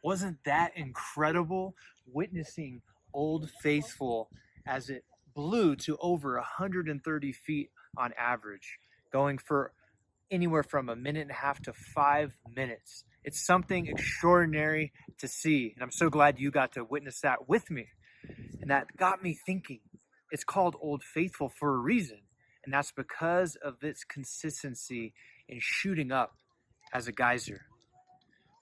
Wasn't that incredible? Witnessing Old Faithful as it blew to over 130 feet on average, going for anywhere from a minute and a half to 5 minutes. It's something extraordinary to see, and I'm so glad you got to witness that with me. And that got me thinking. It's called Old Faithful for a reason, and that's because of its consistency in shooting up as a geyser.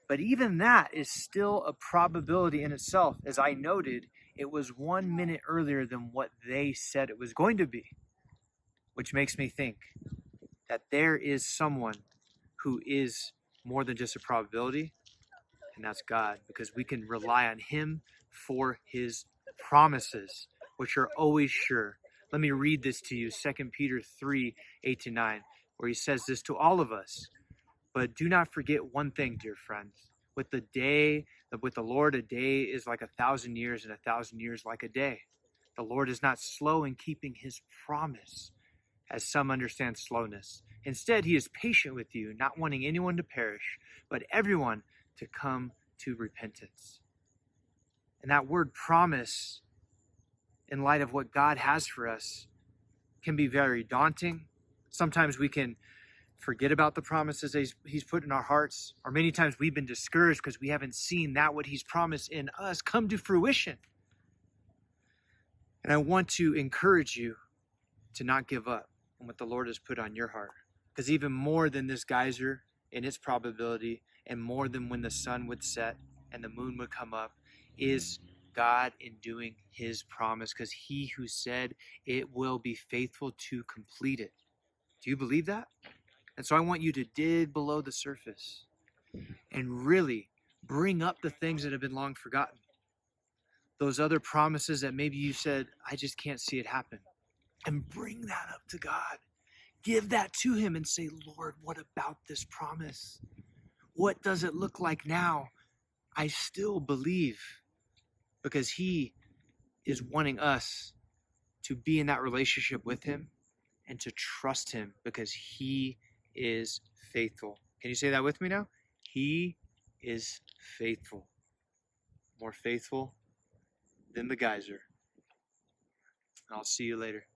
But even that is still a probability in itself. As I noted, it was 1 minute earlier than what they said it was going to be, which makes me think that there is someone who is more than just a probability, and that's God, because we can rely on Him for His promises, which are always sure. Let me read this to you, 2 Peter 3:8-9, where he says this to all of us. But do not forget one thing, dear friends. With the Lord, a day is like 1,000 years, and 1,000 years like a day. The Lord is not slow in keeping His promise, as some understand slowness. Instead, He is patient with you, not wanting anyone to perish, but everyone to come to repentance. And that word promise, in light of what God has for us, can be very daunting. Sometimes we can forget about the promises He's put in our hearts, or many times we've been discouraged because we haven't seen that what He's promised in us come to fruition. And I want to encourage you to not give up on what the Lord has put on your heart, because even more than this geyser in its probability, and more than when the sun would set and the moon would come up, is God in doing His promise, because He who said it will be faithful to complete it. Do you believe that? And so I want you to dig below the surface and really bring up the things that have been long forgotten. Those other promises that maybe you said, I just can't see it happen. And bring that up to God. Give that to Him and say, Lord, what about this promise? What does it look like now? I still believe, because He is wanting us to be in that relationship with Him and to trust Him, because He is faithful. Can you say that with me now? He is faithful. More faithful than the geyser. I'll see you later.